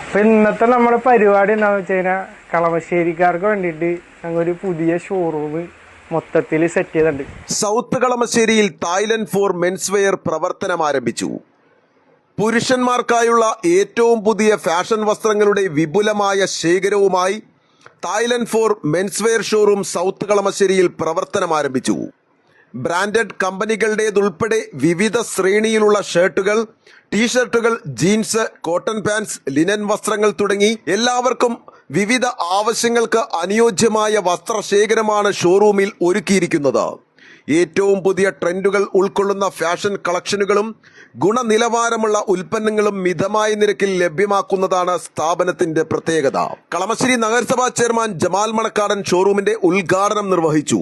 അപ്പൊ ഇന്നത്തെ നമ്മുടെ പരിപാടി എന്താണെന്ന് വെച്ച് കഴിഞ്ഞാൽ കളമശ്ശേരിക്കാർക്ക് വേണ്ടിയിട്ട് ഞങ്ങൾ ഒരു പുതിയ ഷോറൂം മൊത്തത്തിൽ സെറ്റ് ചെയ്തിട്ടുണ്ട്. സൗത്ത് കളമശ്ശേരിയിൽ തായ്ലൻഡ് ഫോർ മെൻസ് വെയർ പ്രവർത്തനം ആരംഭിച്ചു. പുരുഷന്മാർക്കായുള്ള ഏറ്റവും പുതിയ ഫാഷൻ വസ്ത്രങ്ങളുടെ വിപുലമായ ശേഖരവുമായി Thailand for men's wear showroom south കളമശ്ശേരിയിൽ പ്രവർത്തനം ആരംഭിച്ചു. ബ്രാൻഡഡ് കമ്പനികളുടേതുൾപ്പെടെ വിവിധ ശ്രേണിയിലുള്ള ഷർട്ടുകൾ, ടീഷർട്ടുകൾ, ജീൻസ്, കോട്ടൺ പാൻസ്, ലിനൻ വസ്ത്രങ്ങൾ തുടങ്ങി എല്ലാവർക്കും വിവിധ ആവശ്യങ്ങൾക്ക് അനുയോജ്യമായ വസ്ത്രശേഖരമാണ് ഷോറൂമിൽ ഒരുക്കിയിരിക്കുന്നത്. ഏറ്റവും പുതിയ ട്രെൻഡുകൾ ഉൾക്കൊള്ളുന്ന ഫാഷൻ കളക്ഷനുകളും ഗുണനിലവാരമുള്ള ഉൽപ്പന്നങ്ങളും മിതമായ നിരക്കിൽ ലഭ്യമാക്കുന്നതാണ് സ്ഥാപനത്തിന്റെ പ്രത്യേകത. കളമശ്ശേരി നഗരസഭാ ചെയർമാൻ ജമാൽ മണക്കാടൻ ഷോറൂമിന്റെ ഉദ്ഘാടനം നിർവഹിച്ചു.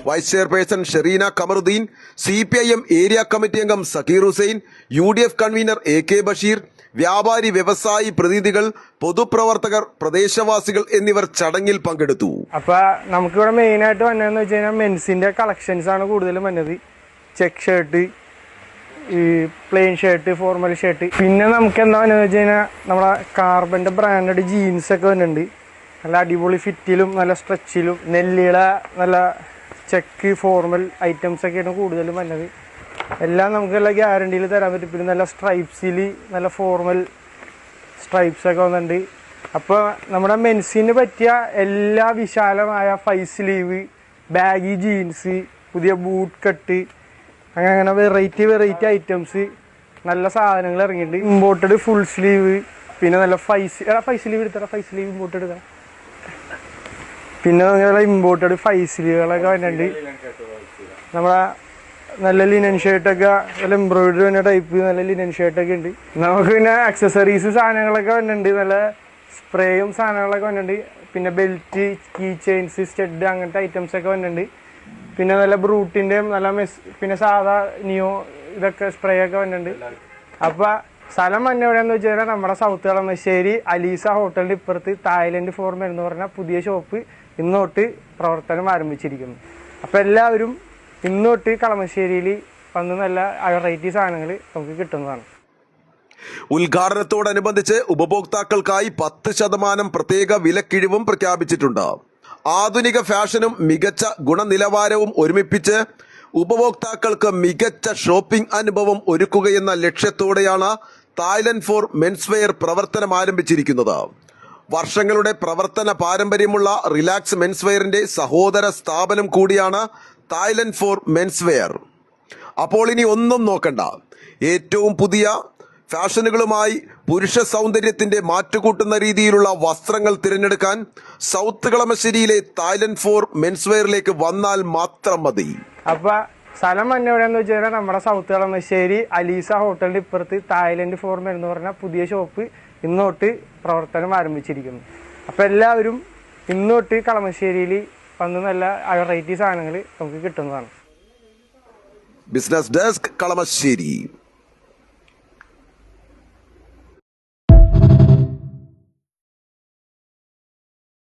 Vice chairperson Sherina Kamaruddin, CPIM area committee അംഗം Zakir Hussain, UDF convenor AK Basheer, വ്യാപാരി വ്യവസായി പ്രതിനിധികൾ, പൊതുപ്രവർത്തകർ, പ്രദേശവാസികൾ എന്നിവർ ചടങ്ങിൽ പങ്കെടുത്തു. അപ്പൊ നമുക്കിവിടെ മെയിൻ ആയിട്ട് വന്നതെന്ന് വെച്ച് കഴിഞ്ഞാൽ മെൻസിന്റെ കളക്ഷൻസ് ആണ് കൂടുതലും വന്നത്. ചെക്ക് ഷർട്ട്, ഈ പ്ലെയിൻ ഷർട്ട്, ഫോർമൽ ഷർട്ട്. പിന്നെ നമുക്ക് എന്താ വന്നതെന്ന് വെച്ച് കഴിഞ്ഞാൽ നമ്മുടെ കാർബന്റെ ബ്രാൻഡഡ് ജീൻസ് ഒക്കെ വന്നിട്ടുണ്ട്. നല്ല അടിപൊളി ഫിറ്റിലും നല്ല സ്ട്രെച്ചിലും നെല്ലിള നല്ല ചെക്ക് ഫോർമൽ ഐറ്റംസ് ഒക്കെയാണ് കൂടുതലും വന്നത്. എല്ലാം നമുക്ക് നല്ല ഗ്യാരണ്ടിയിൽ തരാൻ പറ്റും. പിന്നെ നല്ല സ്ട്രൈപ്സിൽ നല്ല ഫോർമൽ സ്ട്രൈപ്സ് ഒക്കെ വന്നിട്ടുണ്ട്. അപ്പോൾ നമ്മുടെ മെൻസിന് പറ്റിയ എല്ലാ വിശാലമായ 5 സ്ലീവ്, ബാഗി ജീൻസ്, പുതിയ ബൂട്ട് കട്ട്, അങ്ങനെ വെറൈറ്റി ഐറ്റംസ് നല്ല സാധനങ്ങൾ ഇറങ്ങിയിട്ടുണ്ട്. ഇമ്പോർട്ടഡ് ഫുൾ സ്ലീവ്, പിന്നെ നല്ല 5 സ്ലീവ് എടുത്തറ, 5 സ്ലീവ് ഇമ്പോർട്ട് എടുക്കാം. പിന്നെ നല്ല ഇമ്പോർട്ടഡ് 5 സ്ലീവുകളൊക്കെ വന്നിട്ടുണ്ട്. നമ്മളെ നല്ല ലിനൻ ഷർട്ടൊക്കെ നല്ല എംബ്രോയിഡറി വന്ന ടൈപ്പ് നല്ല ലിനൻ ഷർട്ടൊക്കെ ഉണ്ട്. നമുക്ക് പിന്നെ അക്സസറീസ് സാധനങ്ങളൊക്കെ വന്നിട്ടുണ്ട്. നല്ല സ്പ്രേയും സാധനങ്ങളൊക്കെ വന്നിട്ടുണ്ട്. പിന്നെ ബെൽറ്റ്, കീ ചെയിൻസ്, സ്റ്റഡ് അങ്ങനത്തെ ഐറ്റംസ് ഒക്കെ വന്നിട്ടുണ്ട്. പിന്നെ നല്ല ബ്രൂട്ടിൻ്റെയും നല്ല പിന്നെ സാധാ നിയോ ഇതൊക്കെ സ്പ്രേ ഒക്കെ വന്നിട്ടുണ്ട്. അപ്പം സ്ഥലം തന്നെ എവിടെയാണെന്ന് വെച്ച് കഴിഞ്ഞാൽ നമ്മുടെ സൗത്ത് കളമശ്ശേരി അലീസ ഹോട്ടലിൻ്റെ ഇപ്പുറത്ത് തായ്ലൻഡ് ഫോർ മെൻ എന്ന് പറഞ്ഞ പുതിയ ഷോപ്പ് ഇന്നോട്ട് പ്രവർത്തനം ആരംഭിച്ചിരിക്കുന്നു. അപ്പം എല്ലാവരും ഇന്നോട്ട് കളമശ്ശേരിയിൽ വന്ന് നല്ല വെറൈറ്റി സാധനങ്ങൾ നമുക്ക് കിട്ടുന്നതാണ്. ഉദ്ഘാടനത്തോടനുബന്ധിച്ച് ഉപഭോക്താക്കൾക്കായി 10% പ്രത്യേക വിലക്കിഴിവും പ്രഖ്യാപിച്ചിട്ടുണ്ട്. ആധുനിക ഫാഷനും മികച്ച ഗുണനിലവാരവും ഒരുമിപ്പിച്ച് ഉപഭോക്താക്കൾക്ക് മികച്ച ഷോപ്പിംഗ് അനുഭവം ഒരുക്കുകയെന്ന ലക്ഷ്യത്തോടെയാണ് തായ്ലൻഡ് ഫോർ മെൻസ് വെയർ പ്രവർത്തനം ആരംഭിച്ചിരിക്കുന്നത്. വർഷങ്ങളുടെ പ്രവർത്തന പാരമ്പര്യമുള്ള റിലാക്സ് മെൻസ് വെയറിന്റെ സഹോദര സ്ഥാപനം കൂടിയാണ് തായ്ലൻഡ് ഫോർ മെൻസ് വെയർ. അപ്പോൾ ഇനി ഒന്നും നോക്കണ്ട, ഏറ്റവും പുതിയ ഫാഷനുകളുമായി പുരുഷ സൗന്ദര്യത്തിന്റെ മാറ്റുകൂട്ടുന്ന രീതിയിലുള്ള വസ്ത്രങ്ങൾ തിരഞ്ഞെടുക്കാൻ സൗത്ത് കളമശ്ശേരിയിലെ തായ്ലൻഡ് ഫോർ മെൻസ് വെയറിലേക്ക് വന്നാൽ മാത്രം മതി. അപ്പൊ സ്ഥലം തന്നെ എവിടെയാന്ന് വെച്ച് കഴിഞ്ഞാൽ നമ്മുടെ സൗത്ത് കളമശ്ശേരി അലീസ ഹോട്ടലിന്റെ ഇപ്പുറത്ത് തായ്ലൻഡ് ഫോർ മെൻ എന്ന് പറഞ്ഞ പുതിയ ഷോപ്പ് ഇന്നോട്ട് പ്രവർത്തനം ആരംഭിച്ചിരിക്കുന്നു. അപ്പൊ എല്ലാവരും ഇന്നോട്ട് കളമശ്ശേരിയിൽ വന്ന് നല്ല വെറൈറ്റി സാധനങ്ങൾ നമുക്ക് കിട്ടുന്നതാണ്. Business desk, Kalamassery.